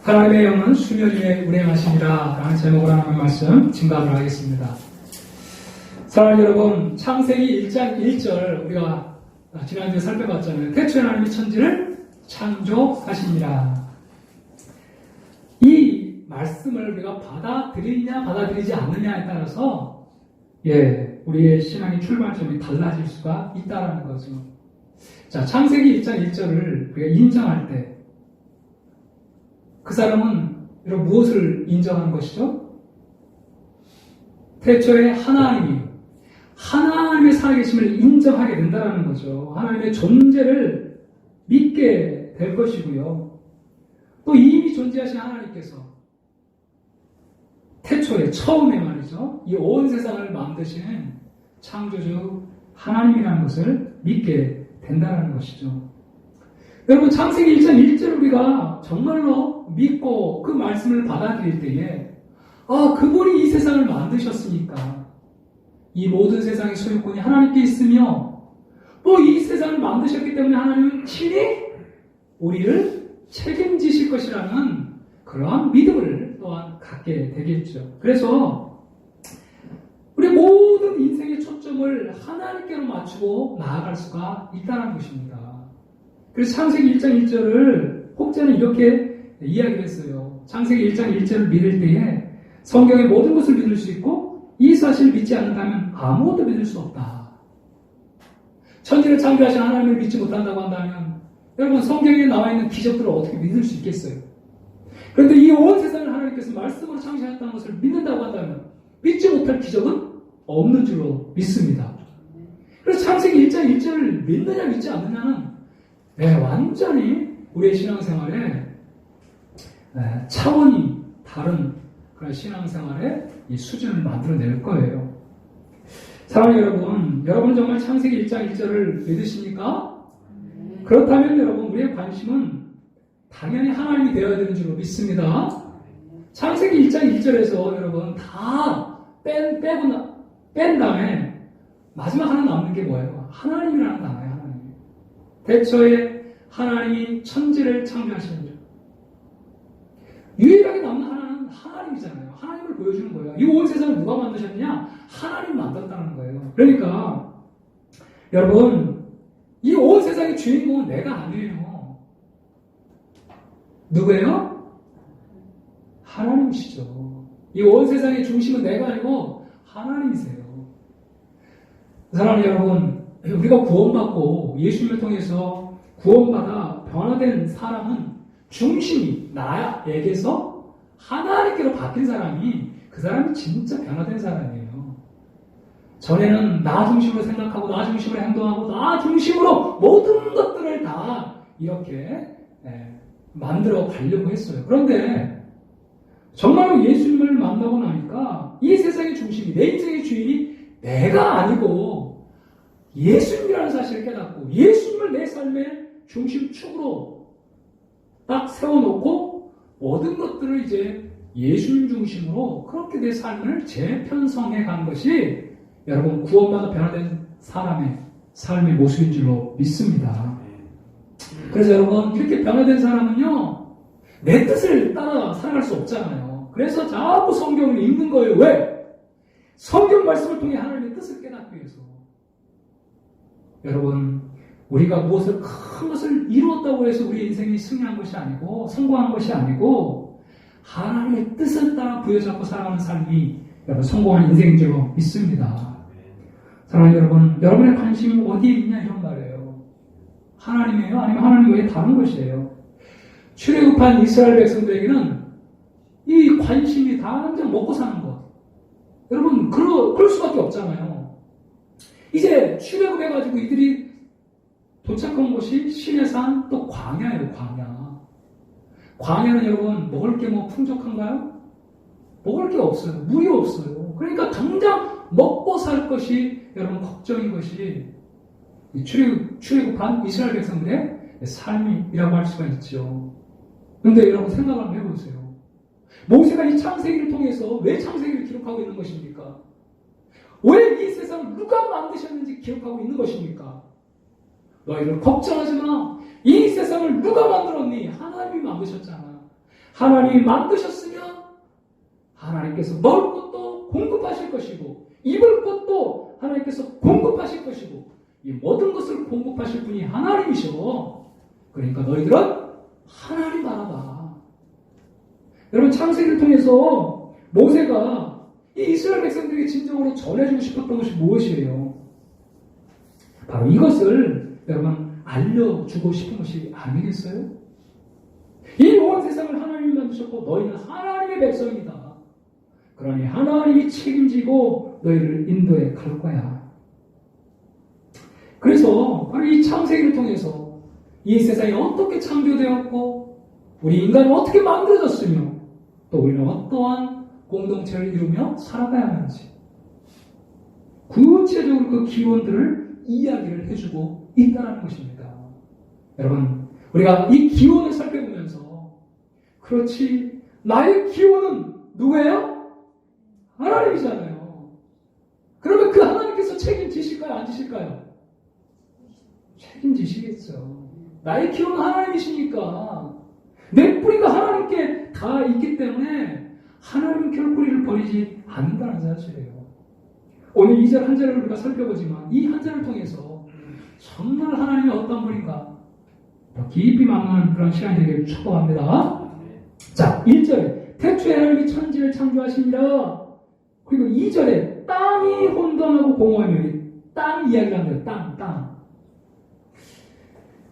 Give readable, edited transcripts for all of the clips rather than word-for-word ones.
하나님의 영은 수면 위에 운행하시니라 라는 제목으로 하는 말씀 증가하도록 하겠습니다. 사랑하는 여러분, 창세기 1장 1절 우리가 지난주에 살펴봤잖아요. 태초에 하나님이 천지를 창조하시니라. 이 말씀을 우리가 받아들이냐 받아들이지 않느냐에 따라서 우리의 신앙의 출발점이 달라질 수가 있다는 거죠. 자, 창세기 1장 1절을 우리가 인정할 때 그 사람은 여러분 무엇을 인정하는 것이죠? 태초에 하나님의 살아계심을 인정하게 된다는 거죠. 하나님의 존재를 믿게 될 것이고요. 또 이미 존재하신 하나님께서 태초에 처음에 말이죠. 이 온 세상을 만드시는 창조주 하나님이라는 것을 믿게 된다는 것이죠. 여러분, 창세기 1장 1절 우리가 정말로 믿고 그 말씀을 받아들일 때에 그분이 이 세상을 만드셨으니까 이 모든 세상의 소유권이 하나님께 있으며 또 이 세상을 만드셨기 때문에 하나님은 친히 우리를 책임지실 것이라는 그러한 믿음을 또한 갖게 되겠죠. 그래서 우리 모든 인생의 초점을 하나님께로 맞추고 나아갈 수가 있다는 것입니다. 그래서 창세기 1장 1절을 혹자는 이렇게 이야기를 했어요. 창세기 1장 1절을 믿을 때에 성경의 모든 것을 믿을 수 있고 이 사실을 믿지 않는다면 아무것도 믿을 수 없다. 천지를 창조하신 하나님을 믿지 못한다고 한다면 여러분, 성경에 나와 있는 기적들을 어떻게 믿을 수 있겠어요? 그런데 이 온 세상을 하나님께서 말씀으로 창조하셨다는 것을 믿는다고 한다면 믿지 못할 기적은 없는 줄로 믿습니다. 그래서 창세기 1장 1절을 믿느냐 믿지 않느냐는 완전히 우리의 신앙생활에 차원이 다른 그런 신앙생활의 이 수준을 만들어낼 거예요. 사랑하는 여러분, 여러분은 정말 창세기 1장 1절을 믿으십니까? 그렇다면 여러분, 우리의 관심은 당연히 하나님이 되어야 되는 줄로 믿습니다. 창세기 1장 1절에서 여러분 다 뺀 다음에 마지막 하나 남는 게 뭐예요? 하나님이라는 단어예요. 하나님. 태초에 하나님이 천지를 창조하시는 줄. 유일하게 남는 하나는 하나님이잖아요. 하나님을 보여주는 거예요. 이 온 세상을 누가 만드셨냐? 하나님 만들었다는 거예요. 그러니까 여러분, 이 온 세상의 주인공은 내가 아니에요. 누구예요? 하나님이시죠. 이 온 세상의 중심은 내가 아니고 하나님이세요. 사랑하는 여러분, 우리가 구원받고 예수님을 통해서 구원받아 변화된 사람은 중심이 나에게서 하나님께로 바뀐 사람이 그 사람이 진짜 변화된 사람이에요. 전에는 나 중심으로 생각하고 나 중심으로 행동하고 나 중심으로 모든 것들을 다 이렇게 만들어 가려고 했어요. 그런데 정말로 예수님을 만나고 나니까 이 세상의 중심이, 내 인생의 주인이 내가 아니고 예수님이라는 사실을 깨닫고 예수님을 내 삶의 중심축으로 딱 세워놓고 모든 것들을 이제 예수님 중심으로 그렇게 내 삶을 재편성해 간 것이 여러분 구원받아 변화된 사람의 삶의 모습인 줄로 믿습니다. 그래서 여러분, 이렇게 변화된 사람은요, 내 뜻을 따라 살아갈 수 없잖아요. 그래서 자꾸 성경을 읽는 거예요. 왜? 성경 말씀을 통해 하나님의 뜻을 깨닫기 위해서. 여러분, 우리가 무엇을 큰 것을 이루었다고 해서 우리 인생이 승리한 것이 아니고 성공한 것이 아니고 하나님의 뜻을 따라 부여잡고 살아가는 삶이 여러분 성공한 인생인 줄로 믿습니다. 사랑하는 여러분, 여러분의 관심이 어디에 있냐 이런 말이에요. 하나님이에요? 아니면 하나님 외에 다른 것이에요? 출애굽한 이스라엘 백성들에게는 이 관심이 당장 먹고 사는 것. 여러분, 그럴 수밖에 없잖아요. 이제 출애굽해가지고 이들이 도착한 곳이 신의 산, 또 광야예요, 광야. 광야는 여러분, 먹을 게 뭐 풍족한가요? 먹을 게 없어요. 물이 없어요. 그러니까 당장 먹고 살 것이 여러분 걱정인 것이 출애굽한 이스라엘 백성들의 삶이라고 할 수가 있죠. 그런데 여러분 생각을 한번 해보세요. 모세가 이 창세기를 통해서 왜 창세기를 기록하고 있는 것입니까? 왜 이 세상을 누가 만드셨는지 기록하고 있는 것입니까? 너희들 걱정하지 마. 이 세상을 누가 만들었니? 하나님이 만드셨잖아. 하나님이 만드셨으면 하나님께서 먹을 것도 공급하실 것이고 입을 것도 하나님께서 공급하실 것이고 이 모든 것을 공급하실 분이 하나님이셔. 그러니까 너희들은 하나님 바라봐. 여러분 창세기를 통해서 모세가 이 이스라엘 백성들에게 진정으로 전해주고 싶었던 것이 무엇이에요? 바로 이것을 여러분 알려주고 싶은 것이 아니겠어요? 이 온 세상을 하나님이 만드셨고 너희는 하나님의 백성이다. 그러니 하나님이 책임지고 너희를 인도해 갈 거야. 그래서 바로 이 창세기를 통해서 이 세상이 어떻게 창조되었고 우리 인간은 어떻게 만들어졌으며 또 우리는 어떠한 공동체를 이루며 살아가야 하는지 구체적으로 그 기원들을 이야기를 해주고 있다는 것입니다. 여러분 우리가 이 기원을 살펴보면서 그렇지 나의 기원은 누구예요? 하나님이잖아요. 그러면 그 하나님께서 책임지실까요? 안 지실까요? 책임지시겠죠. 나의 기원은 하나님이시니까 내 뿌리가 하나님께 다 있기 때문에 하나님은 결코 우리를 버리지 않는다는 사실이에요. 오늘 2절 한 절을 우리가 살펴보지만 이 한 절을 통해서 정말 하나님이 어떤 분인가 깊이 망하는 그런 시간이 되기를 축복합니다. 자, 1절에 태초에 하나님이 천지를 창조하시니라. 그리고 2절에 땅이 혼돈하고 공허하며 땅 이야기를 합니다. 땅.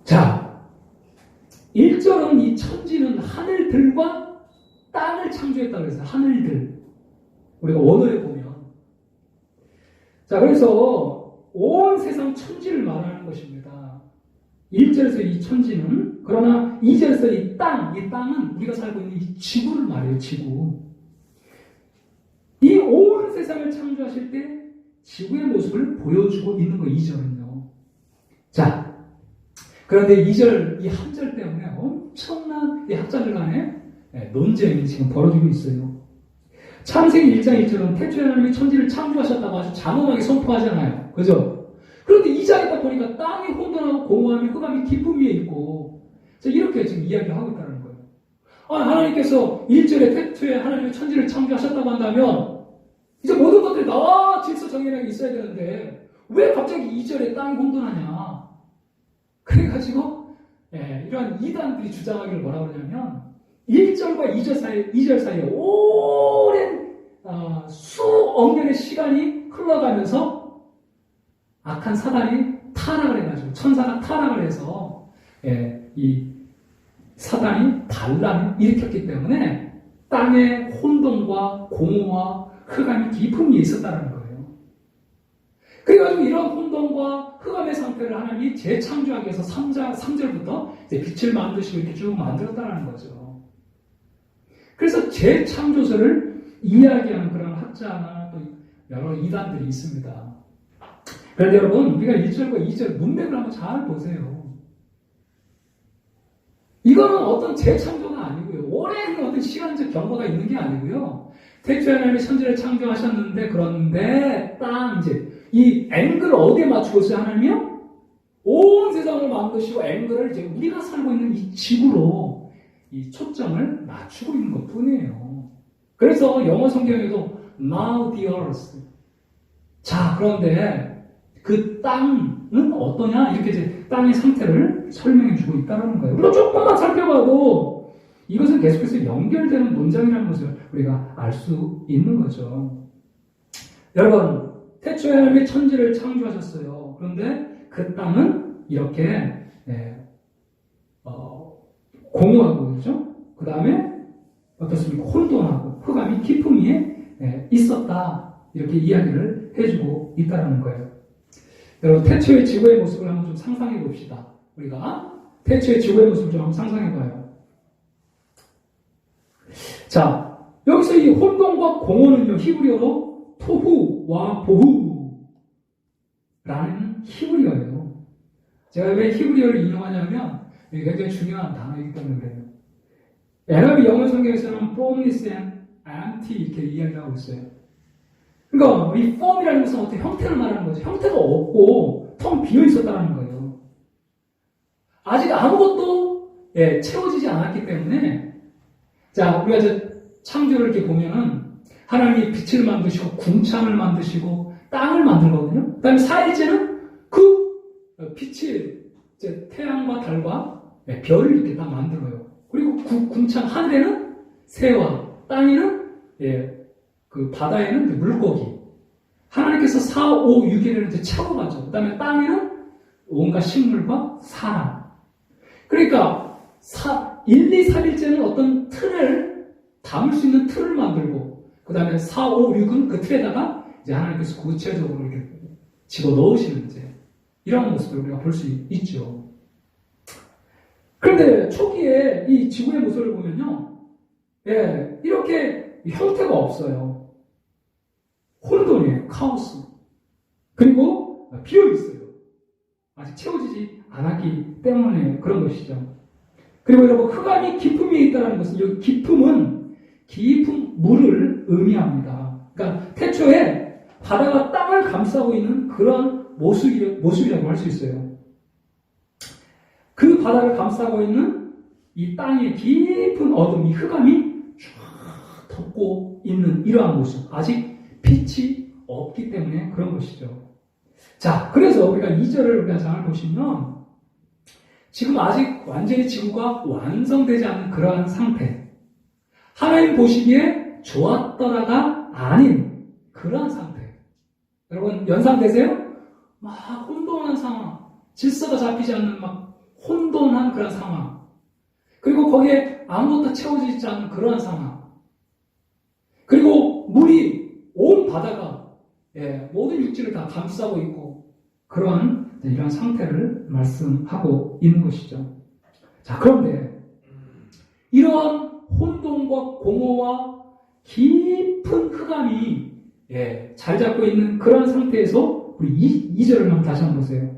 자, 1절은 이 천지는 하늘들과 땅을 창조했다고 그랬어요. 하늘들. 우리가 원어에 보면. 자, 그래서 온 세상 천지를 말하는 것입니다. 1절에서 이 천지는, 그러나 2절에서 이 땅은 우리가 살고 있는 이 지구를 말해요, 지구. 이 온 세상을 창조하실 때 지구의 모습을 보여주고 있는 거, 2절은요. 자, 그런데 2절, 이 한 절 때문에 엄청난 이 학자들 간의 논쟁이 지금 벌어지고 있어요. 창세기 1장 1절은 태초에 하나님이 천지를 창조하셨다고 아주 장엄하게 선포하잖아요. 그죠? 그런데 2장에 딱 보니까 땅이 혼돈하고 공허함이 흑암이 깊음 위에 있고, 이렇게 지금 이야기를 하고 있다는 거예요. 하나님께서 1절에 태초에 하나님이 천지를 창조하셨다고 한다면, 이제 모든 것들이 다 질서 정연하게 있어야 되는데, 왜 갑자기 2절에 땅이 혼돈하냐? 그래가지고, 이러한 이단들이 주장하기를 뭐라고 그러냐면, 1절과 2절 사이에 오랜 수억 년의 시간이 흘러가면서 악한 사단이 타락을 해가지고 천사가 타락을 해서 이 사단이 반란을 일으켰기 때문에 땅에 혼돈과 공허와 흑암이 깊음이 있었다는 거예요. 그래가지고 이런 혼돈과 흑암의 상태를 하나님이 재창조하기 위해서 3절부터 이제 빛을 만드시고 이렇게 쭉 만들었다는 거죠. 그래서 재창조설을 이야기하는 그런 학자나 또 여러 이단들이 있습니다. 그런데 여러분, 우리가 1절과 2절 문맥을 한번 잘 보세요. 이거는 어떤 재창조가 아니고요. 오랜 어떤 시간적 경과가 있는 게 아니고요. 태초에 하나님이 천지를 창조하셨는데, 그런데 딱 이제 이 앵글을 어디에 맞추고 있어요, 하나님이요? 온 세상을 만드시고 앵글을 이제 우리가 살고 있는 이 지구로 이 초점을 맞추고 있는 것 뿐이에요. 그래서 영어 성경에도 now the earth. 자, 그런데 그 땅은 어떠냐? 이렇게 이제 땅의 상태를 설명해 주고 있다는 거예요. 우리가 조금만 살펴봐도 이것은 계속해서 연결되는 문장이라는 것을 우리가 알 수 있는 거죠. 여러분, 태초에 하나님이 천지를 창조하셨어요. 그런데 그 땅은 이렇게 공허하고, 그죠? 그 다음에 어떻습니까? 혼돈하고 흑암이 깊음 위에 있었다. 이렇게 이야기를 해주고 있다는 거예요. 여러분, 태초의 지구의 모습을 한번 좀 상상해 봅시다. 우리가 태초의 지구의 모습을 좀 한번 상상해 봐요. 자, 여기서 이 혼돈과 공허는요, 히브리어로 토후와 보후라는 히브리어예요. 제가 왜 히브리어를 인용하냐면 이게 굉장히 중요한 단어이기 때문에 그래요. 에라비 영어 성경에서는 formless and empty 이렇게 이야기를 하고 있어요. 그러니까 이 form이라는 것은 어떤 형태를 말하는 거죠. 형태가 없고 텅 비어 있었다는 거예요. 아직 아무것도 채워지지 않았기 때문에 자, 우리가 창조를 이렇게 보면은 하나님이 빛을 만드시고 궁창을 만드시고 땅을 만들거든요. 그 다음에 4일째는 그 빛이 이제 태양과 달과 별을 이렇게 딱 만들어요. 그리고 궁창 하늘에는 새와 땅에는 그 바다에는 물고기. 하나님께서 4, 5, 6일에는 이제 채워가죠. 그 다음에 땅에는 온갖 식물과 사람. 그러니까 1, 2, 3일째는 어떤 틀을 담을 수 있는 틀을 만들고 그 다음에 4, 5, 6은 그 틀에다가 이제 하나님께서 구체적으로 이렇게 집어넣으시는 이제 이런 모습을 우리가 볼 수 있죠. 그런데 초기에 이 지구의 모습을 보면요, 이렇게 형태가 없어요. 혼돈이에요. 카오스. 그리고 비어 있어요. 아직 채워지지 않았기 때문에 그런 것이죠. 그리고 여러분, 흑암이 깊음 위에 있다는 것은, 여기 깊음은 깊은 물을 의미합니다. 그러니까 태초에 바다가 땅을 감싸고 있는 그런 모습이라고 할 수 있어요. 그 바다를 감싸고 있는 이 땅의 깊은 어둠, 이 흑암이 쫙 덮고 있는 이러한 모습. 아직 빛이 없기 때문에 그런 것이죠. 자, 그래서 우리가 2절을 우리가 잘 보시면 지금 아직 완전히 지구가 완성되지 않은 그러한 상태. 하나님 보시기에 좋았더라가 아닌 그러한 상태. 여러분, 연상되세요? 막 혼돈한 상황. 질서가 잡히지 않는 막 혼돈한 그런 상황. 그리고 거기에 아무것도 채워지지 않는 그러한 상황. 그리고 물이 온 바다가 모든 육지를 다 감싸고 있고 그러한 이런 상태를 말씀하고 있는 것이죠. 자, 그런데 이러한 혼돈과 공허와 깊은 흑암이 자리 잡고 있는 그러한 상태에서 우리 2절을 한번 다시 한번 보세요.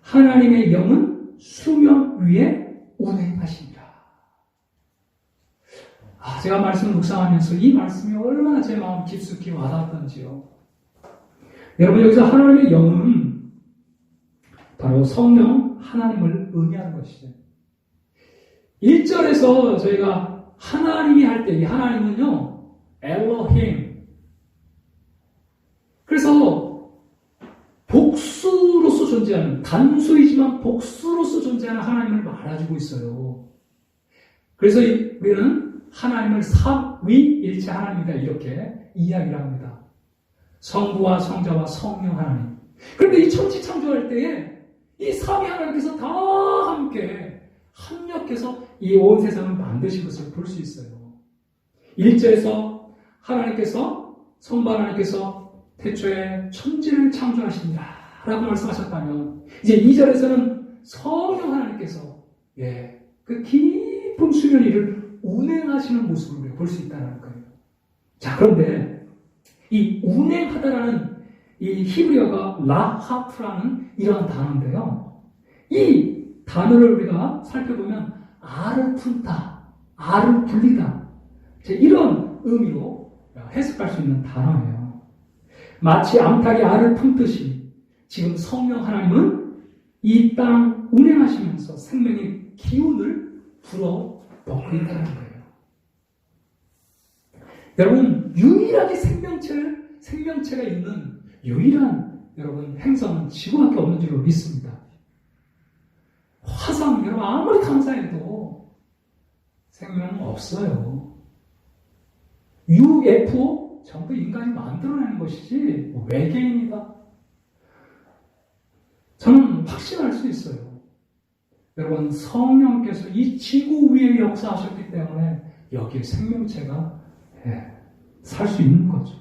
하나님의 영은 수면 위에 운행하시니라. 제가 말씀을 묵상하면서 이 말씀이 얼마나 제 마음 깊숙이 와닿았던지요. 여러분, 여기서 하나님의 영은 바로 성령 하나님을 의미하는 것이죠. 1절에서 저희가 하나님이 할 때 이 하나님은요, 엘로힘. 그래서 복수로서 존재하는, 단수이지만 복수로서 존재하는 하나님을 말해주고 있어요. 그래서 우리는 하나님을 삼위일체 하나님이다 이렇게 이야기를 합니다. 성부와 성자와 성령 하나님. 그런데 이 천지 창조할 때에 이 삼위 하나님께서 다 함께 합력해서 이 온 세상을 만드신 것을 볼 수 있어요. 1절에서 하나님께서, 성부 하나님께서 태초에 천지를 창조하신다 라고 말씀하셨다면, 이제 2절에서는 성령 하나님께서 그 깊은 수면 위를 운행하시는 모습을 우리가 볼 수 있다는 거예요. 자, 그런데 이 운행하다라는 이 히브리어가 라하프라는 이러한 단어인데요. 이 단어를 우리가 살펴보면 알을 품다, 알을 불리다, 이런 의미로 해석할 수 있는 단어예요. 마치 암탉이 알을 품듯이 지금 성령 하나님은 이 땅 운행하시면서 생명의 기운을 불어넣고 있다는 거예요. 여러분, 유일하게 생명체가 있는 유일한 여러분 행성은 지구밖에 없는 줄로 믿습니다. 화성, 여러분 아무리 탐사해도 생명은 없어요. UFO 전부 인간이 만들어내는 것이지 외계인이다. 저는 확신할 수 있어요. 여러분, 성령께서 이 지구 위에 역사하셨기 때문에 여기에 생명체가 살 수 있는 거죠.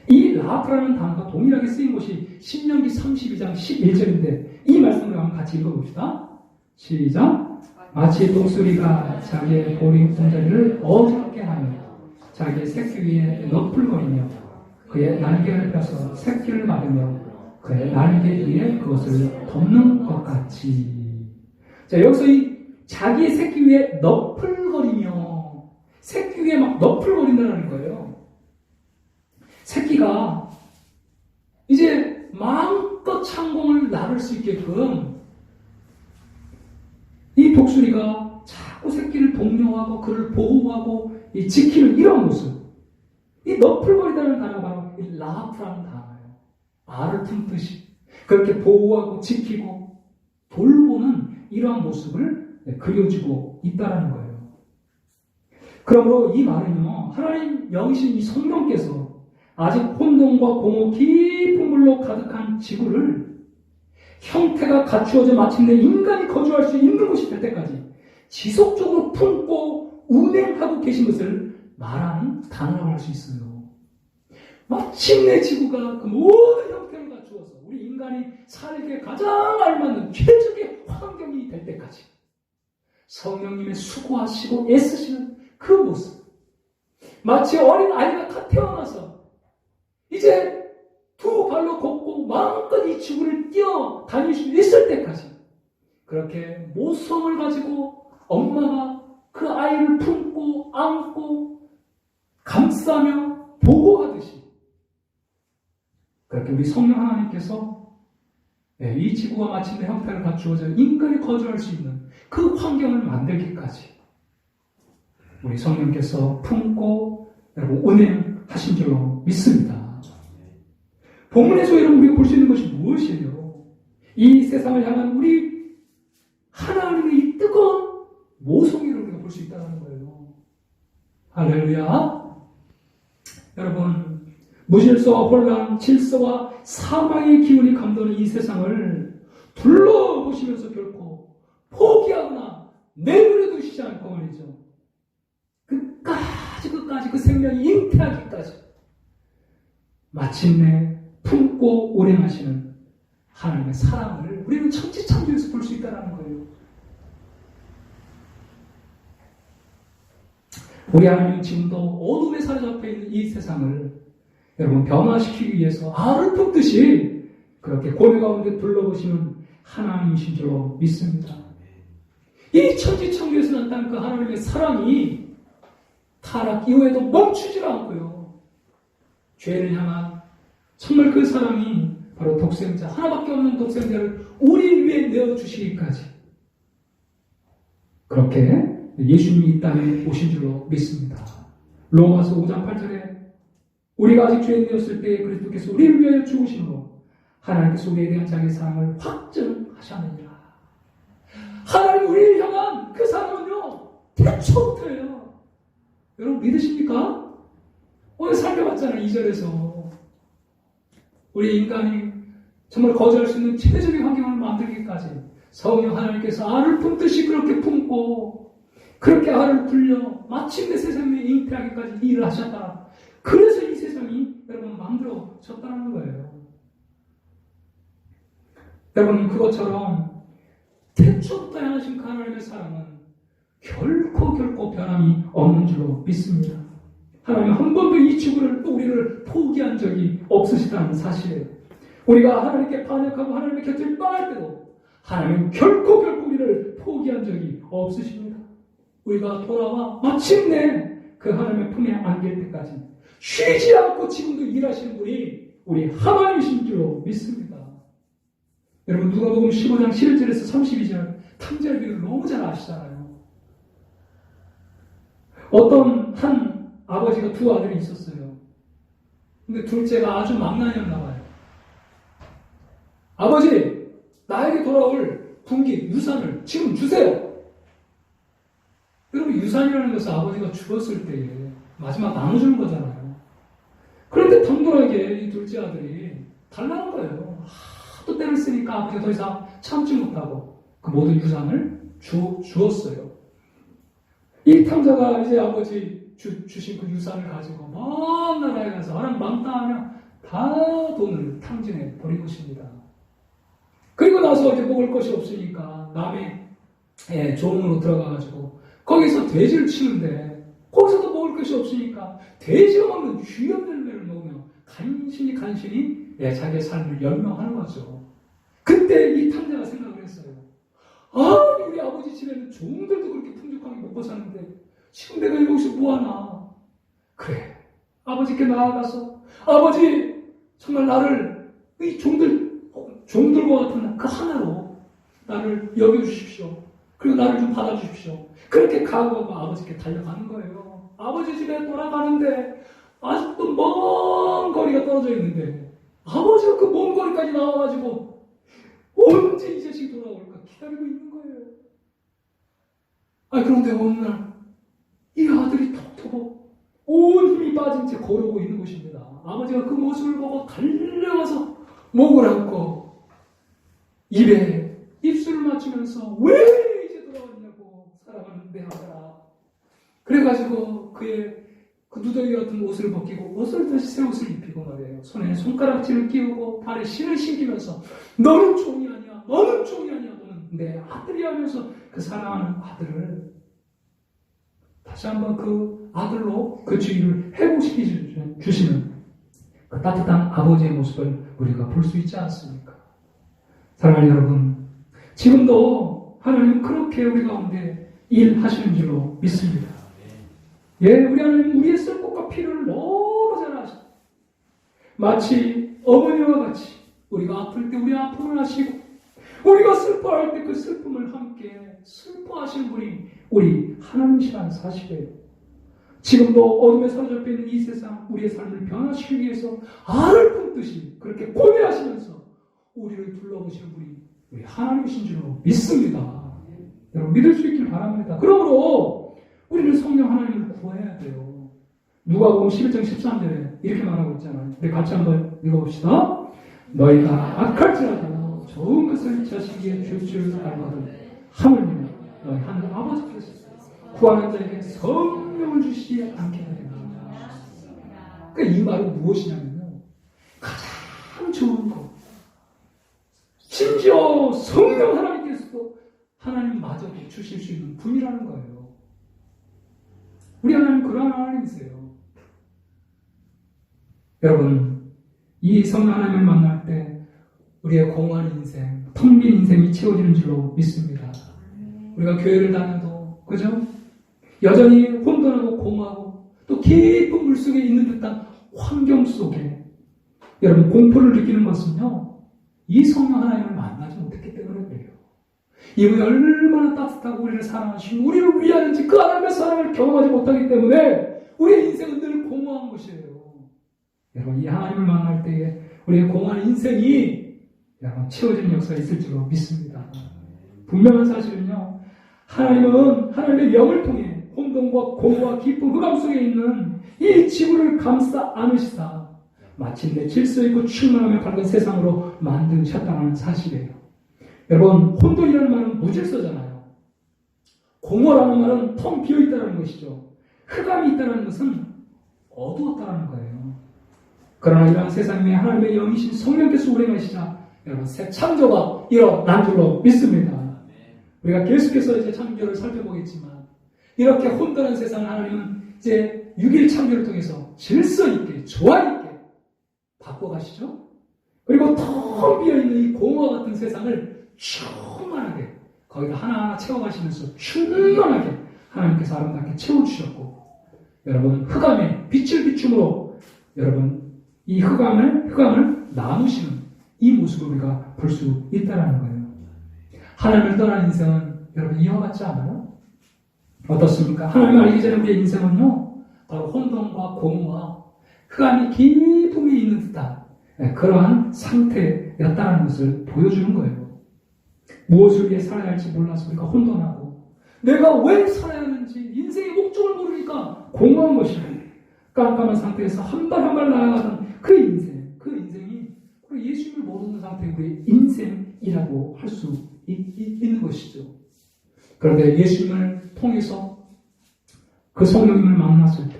이 라프라는 단어가 동일하게 쓰인 것이 신명기 32장 11절인데 이 말씀을 한번 같이 읽어봅시다. 시작. 마치 독수리가 자기의 보리 온자리를 어둡게 하며 자기의 새끼 위에 너풀거리며 그의 날개를 펴서 새끼를 맞으며 그의 날개 위에 그것을 덮는 것 같이. 자, 여기서 이 자기의 새끼 위에 너풀거리며, 새끼 위에 막 너풀거린다는 거예요. 새끼가 이제 마음껏 창공을 나를 수 있게끔 이 독수리가 자꾸 새끼를 독려하고 인도하고 그를 보호하고 지키는 이런 모습. 이 너풀거리다는 단어가 바로 이 라프라는 단어예요. 알을 품듯이 그렇게 보호하고 지키고 돌보는 이러한 모습을 그려주고 있다는 거예요. 그러므로 이 말은요, 하나님 영이신 이 성령께서 아직 혼돈과 공허 깊은 물로 가득한 지구를 형태가 갖추어져 마침내 인간이 거주할 수 있는 곳이 될 때까지 지속적으로 품고 운행하고 계신 것을 말하는 단어라고 할 수 있어요. 마침내 지구가 그 모든 형태를 갖추어서 우리 인간이 살기에 가장 알맞는 최적의 환경이 될 때까지 성령님의 수고하시고 애쓰시는 그 모습, 마치 어린 아이가 갓 태어나서 이제 두 발로 걷고 마음껏 이 지구를 뛰어 다닐 수 있을 때까지 그렇게 모성을 가지고 엄마가 그 아이를 품고 안고 감싸며 보호하듯이 그렇게 우리 성령 하나님께서 이 지구가 마침내 형태를 갖추어져 인간이 거주할 수 있는 그 환경을 만들기까지 우리 성령께서 품고 여러분 운행하신 줄로 믿습니다. 본문에서 여러분 우리가 볼 수 있는 것이 무엇이에요? 이 세상을 향한 우리 하나님의 이 뜨거운 모성애를 우리가 볼 수 있다는 거예요. 할렐루야. 여러분, 무질서와 혼란, 질서와 사망의 기운이 감도는 이 세상을 둘러보시면서 결코 포기하거나 내버려 두시지 않고 말이죠. 끝까지 그 생명이 잉태하기까지 마침내 품고 운행하시는 하나님의 사랑을 우리는 천지창조에서 볼 수 있다는 거예요. 우리 하나님은 지금도 어둠에 사로잡혀 있는 이 세상을 여러분 변화시키기 위해서 알을 품듯이 그렇게 고뇌 가운데 둘러보시는 하나님이신 줄로 믿습니다. 이 천지창조에서 나타난 그 하나님의 사랑이 타락 이후에도 멈추질 않고요. 죄를 향한 정말 그 사랑이 바로 독생자, 하나밖에 없는 독생자를 우리 위해 내어주시기까지 그렇게 예수님이 이 땅에 오신 줄로 믿습니다. 로마서 5장 8절에 우리가 아직 죄인되었을 때에 그리스도께서 우리를 위하여 죽으심으로 하나님께서 우리에 대한 자기의 사랑을 확증하셨느니라. 하나님 우리를 향한 그 사랑은요 태초부터예요. 여러분 믿으십니까? 오늘 살펴봤잖아요. 2절에서 우리 인간이 정말 거주할 수 있는 최적의 환경을 만들기까지 성령 하나님께서 알을 품듯이 그렇게 품고 그렇게 알을 굴려 마침내 세상에 잉태하기까지 일을 하셨다. 그래서 이 세상이 여러분 만들어졌다는 거예요. 여러분 그것처럼 태초부터 향하신 그 하나님의 사랑은 결코 변함이 없는 줄로 믿습니다. 하나님 한 번도 이 지구를 또 우리를 포기한 적이 없으시다는 사실이에요. 우리가 하나님께 반역하고 하나님의 곁을 떠날 때도 하나님은 결코 우리를 포기한 적이 없으십니다. 우리가 돌아와 마침내 그 하나님의 품에 안길 때까지 쉬지 않고 지금도 일하시는 분이 우리 하나님이신 줄로 믿습니다. 여러분 누가복음 15장 11절에서 32절 탕자의 비유를 너무 잘 아시잖아요. 어떤 한 아버지가 두 아들이 있었어요. 근데 둘째가 아주 망나니였나 봐요. 아버지, 나에게 돌아올 분기, 유산을 지금 주세요. 여러분 유산이라는 것은 아버지가 죽었을 때에 마지막 나눠주는 거잖아요. 그런데 당돌하게 이 둘째 아들이 달라는 거예요. 하도 때를 쓰니까 아버지가 더 이상 참지 못하고 그 모든 유산을 주었어요. 이 탕자가 이제 아버지 주신 그 유산을 가지고 먼 나라에 가서 하나님 망다하며 다 돈을 탕진해 버린 것입니다. 그리고 나서 이제 먹을 것이 없으니까 남의 종으로 들어가가지고 거기서 돼지를 치는데 거기서도 먹을 것이 없으니까 돼지가 먹는 쥐염 열매를 먹으며 간신히 자기의 삶을 연명하는 거죠. 그때 이 탕자가 생각을 했어요. 우리 아버지 집에는 종들도 그렇게 풍족하게 먹고 사는데 지금 내가 여기서 뭐하나. 그래, 아버지께 나아가서 아버지 정말 나를 이 종들과 같은 그 하나로 나를 여겨주십시오. 그리고 나를 좀 받아주십시오. 그렇게 각오하고 아버지께 달려가는 거예요. 아버지 집에 돌아가는데 아직도 먼 거리가 떨어져 있는데 아버지가 그 먼 거리까지 나와가지고 언제 이 자식이 돌아올까 기다리고 있는 거예요. 그런데 어느 날 이 아들이 톡톡 온 힘이 빠진 채 걸어오고 있는 것입니다. 아버지가 그 모습을 보고 달려가서 목을 안고 입에 입술을 맞추면서 왜 이제 돌아왔냐고 사랑하는 내 아들아. 그래가지고 그의 그 누더기 같은 옷을 벗기고 옷을 다시 새 옷을 입히고 말이에요. 손에 손가락질을 끼우고 발에 신을 신기면서 너는 종이 아니야. 너는 종이 아니야. 너는 내 아들이 하면서 그 사랑하는 아들을 다시 한번 그 아들로 그 주의를 회복시켜주시는 그 따뜻한 아버지의 모습을 우리가 볼 수 있지 않습니까? 사랑하는 여러분, 지금도 하나님은 그렇게 우리 가운데 일하시는 줄로 믿습니다. 예, 우리 하나님 우리의 쓸 곳과 필요를 너무 잘 아십니다. 마치 어머니와 같이 우리가 아플 때 우리 아픔을 아시고 우리가 슬퍼할 때 그 슬픔을 함께 슬퍼하시는 분이 우리 하나님이시라는 사실이에요. 지금도 어둠에 사로잡혀 있는 이 세상 우리의 삶을 변화시키기 위해서 알을 품듯이 그렇게 고뇌하시면서 우리를 둘러보시는 분이 우리 하나님이신 줄로 믿습니다. 여러분 믿을 수 있길 바랍니다. 그러므로 우리는 성령 하나님을 구해야 돼요. 누가복음 11장 13절에 이렇게 말하고 있잖아요. 우리 같이 한번 읽어봅시다. 너희가 악할지라도 좋은 것을 자식에게 줄 줄 알거든 하물며 너희 하늘 아버지께서 구하는 자에게 성령을 주시지 않게 되리라. 그러니까 이 말은 무엇이냐면요, 가장 좋은 것, 심지어 성령 하나님께서도 하나님마저도 주실 수 있는 분이라는 거예요. 우리 하나님 그러한 하나님이세요. 여러분, 이 성령 하나님을 만날 때 우리의 공허한 인생, 텅 빈 인생이 채워지는 줄로 믿습니다. 우리가 교회를 다녀도, 그죠? 여전히 혼돈하고 공허하고 또 깊은 물속에 있는 듯한 환경 속에 여러분 공포를 느끼는 것은요, 이 성령 하나님을 만나지 못했기 때문에 그래요. 이분이 얼마나 따뜻하고 우리를 사랑하시고 우리를 위하는지 그 하나님의 사랑을 경험하지 못하기 때문에 우리의 인생은 늘 공허한 것이에요. 여러분 이 하나님을 만날 때에 우리의 공허한 인생이 여러분 채워지는 역사가 있을 줄로 믿습니다. 분명한 사실은요, 하나님은 하나님의 영을 통해 혼돈과 공허와 깊은 흑암 속에 있는 이 지구를 감싸 안으시다 마침내 질서 있고 충만하며 밝은 세상으로 만드셨다는 사실이에요. 여러분 혼돈이라는 말은 무질서잖아요. 공허라는 말은 텅 비어있다는 것이죠. 흑암이 있다는 것은 어두웠다는 거예요. 그러나 이러한 세상에 하나님의 영이신 성령께서 운행하시자 여러분 새 창조가 일어난 줄로 믿습니다. 우리가 계속해서 이제 창조를 살펴보겠지만 이렇게 혼돈한 세상을 하나님은 이제 6일 창조를 통해서 질서 있게 조화 있게 바꿔가시죠. 그리고 텅 비어있는 이 공허와 같은 세상을 충만하게 거기다 하나하나 채워가시면서 충만하게 하나님께서 아름답게 채워주셨고, 여러분 흑암에 빛을 비춤으로 여러분 이 흑암을 나누시는 이 모습을 우리가 볼 수 있다는 거예요. 하나님을 떠난 인생은 여러분 이와 같지 않아요? 어떻습니까? 하나님을 알기 전에 우리의 인생은요, 바로 혼돈과 공허와 흑암이 깊음이 있는 듯한 그러한 상태였다는 것을 보여주는 거예요. 무엇을 위해 살아야 할지 몰라서 우리가 혼돈하고 내가 왜 살아야 하는지 인생의 목적을 모르니까 공허한 것이고 깜깜한 상태에서 한 발 한 발 나아가던 그 인생이 예수님을 모르는 상태의 우리의 인생이라고 할 수 있는 것이죠. 그런데 예수님을 통해서 그 성령님을 만났을 때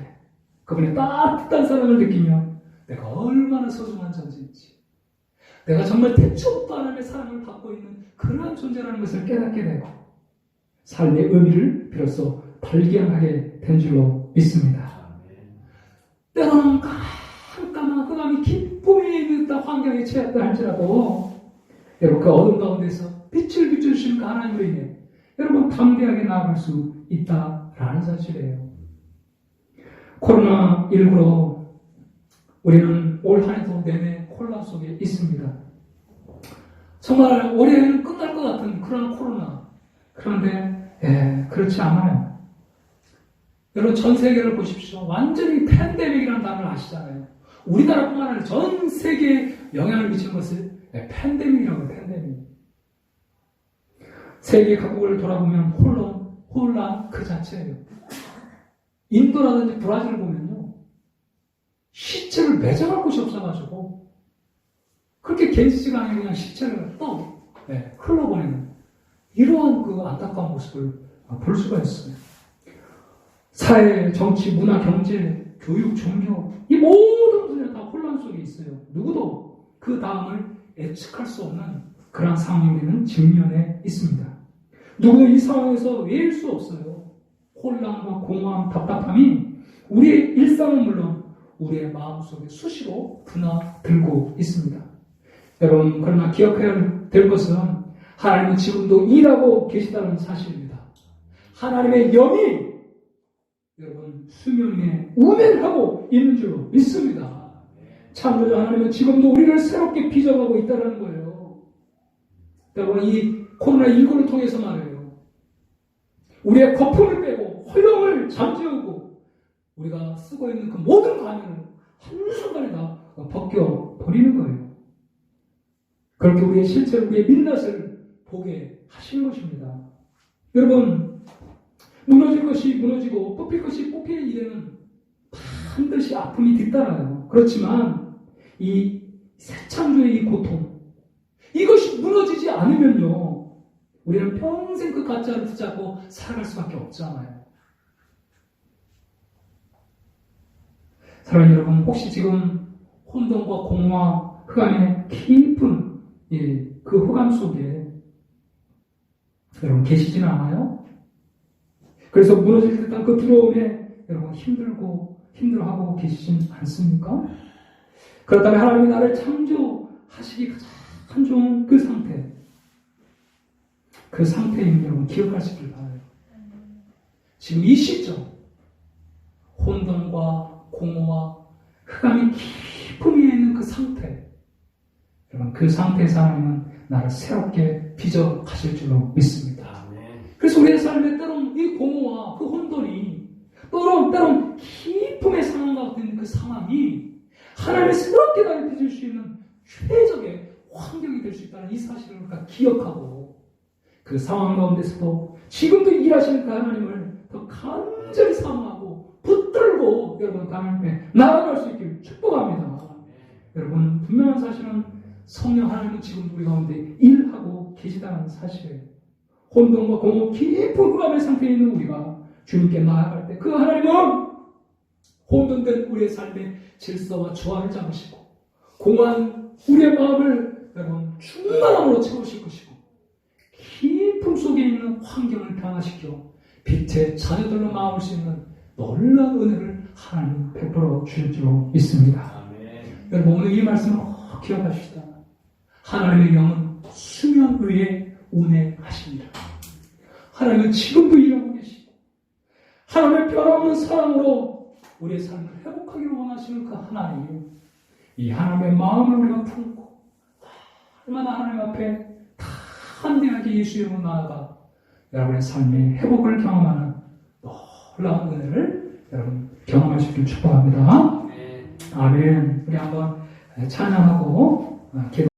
그분의 따뜻한 사랑을 느끼며 내가 얼마나 소중한 존재인지, 내가 정말 대처부터 하나님의 사랑을 받고 있는 그러한 존재라는 것을 깨닫게 되고 삶의 의미를 비로소 발견하게 된 줄로 믿습니다. 때로는 깜깜한 흑암이 기쁨이 있는 듯한 환경에 처했다 할지라도 여러분 그 어둠 가운데서 빛을 비춰주시는 그 하나님으로 인해 여러분 담대하게 나아갈 수 있다라는 사실이에요. 코로나19로 우리는 올 한 해도 내내 혼란 속에 있습니다. 정말 올해는 끝날 것 같은 그런 코로나, 그런데 그렇지 않아요. 여러분 전 세계를 보십시오. 완전히 팬데믹이라는 단어를 아시잖아요. 우리나라뿐만 아니라 전 세계에 영향을 미치는 것을 팬데믹이라고 해요. 팬데믹. 세계 각국을 돌아보면 혼란 그 자체예요. 인도라든지 브라질을 보면요. 시체를 매장할 곳이 없어가지고 그렇게 개인시간에 그냥 시체를 또 흘러보내는 이러한 그 안타까운 모습을 볼 수가 있어요. 사회, 정치, 문화, 경제, 교육, 종교 이 모든 분야가 다 혼란 속에 있어요. 누구도 그 다음을 예측할 수 없는 그런 상황이 우리는 직면해 있습니다. 누구도 이 상황에서 외일 수 없어요. 혼란과 공허함, 답답함이 우리의 일상은 물론 우리의 마음속에 수시로 드나들고 있습니다. 여러분 그러나 기억해야 될 것은 하나님은 지금도 일하고 계시다는 사실입니다. 하나님의 영이 여러분 수명에 운행하고 있는 줄 믿습니다. 창조주 하나님은 지금도 우리를 새롭게 빚어가고 있다는 거예요. 여러분 이 코로나19를 통해서 말해요. 우리의 거품을 빼고 허영을 잠재우고 우리가 쓰고 있는 그 모든 가면을 한순간에 다 벗겨버리는 거예요. 그렇게 우리의 실체를 우리의 민낯을 보게 하시는 것입니다. 여러분 무너질 것이 무너지고 뽑힐 것이 뽑히는 일에는 반드시 아픔이 뒤따라요. 그렇지만 이 새 창조의 이 고통 이것이 무너지지 않으면요 우리는 평생 그 가짜를 붙잡고 살아갈 수밖에 없잖아요. 사랑하는 여러분 혹시 지금 혼돈과 공허와 흑암의 깊은 그 흑암 속에 여러분 계시지는 않아요? 그래서 무너질 듯한 그 두려움에 여러분 힘들어하고 계시진 않습니까? 그렇다면 하나님이 나를 창조하시기 가장 좋은 그 상태에 있는 여러분 기억하시길 바라요. 지금 이 시점 혼돈과 공허와 흑암이 깊은 위에 있는 그 상태 여러분 그 상태에서 하나님은 나를 새롭게 빚어 가실 줄로 믿습니다. 그래서 우리의 삶에 때론 이 공허와 그 혼돈이 때론 깊음의 상황 가운데 있는 그 상황이 하나님의 새롭게 나를 빚을 수 있는 최적의 환경이 될 수 있다는 이 사실을 우리가 기억하고 그 상황 가운데서도 지금도 일하시는 그 하나님을 더 간절히 사모하고 붙들고 여러분 그 하나님에 나아갈 수 있기를 축복합니다. 여러분 분명한 사실은 성령 하나님은 지금 우리 가운데 일하고 계시다는 사실이에요. 혼돈과 공허 깊은 흑암의 상태에 있는 우리가 주님께 나아갈 때 그 하나님은 혼돈된 우리의 삶의 질서와 조화를 잡으시고 공허한 우리의 마음을 여러분 충만함으로 채우실 것이고 깊음 속에 있는 환경을 변화시켜 빛의 자녀들로 나올 수 있는 놀라운 은혜를 하나님 베풀어 주실 줄로 믿습니다. 여러분 오늘 이 말씀을 꼭 기억하십시다. 하나님의 영은 수면 위에 운행하십니다. 하나님은 지금도 일하고 계시고 하나님의 변함없는 사랑으로 우리의 삶을 회복하기를 원하시는 그 하나님 이 하나님의 마음을 우리가 품고 얼마나 하나님 앞에 담대하게 예수 이름으로 나아가 여러분의 삶의 회복을 경험하는 놀라운 은혜를 여러분 경험하시길 축복합니다. 아멘. 우리 한번 찬양하고 기도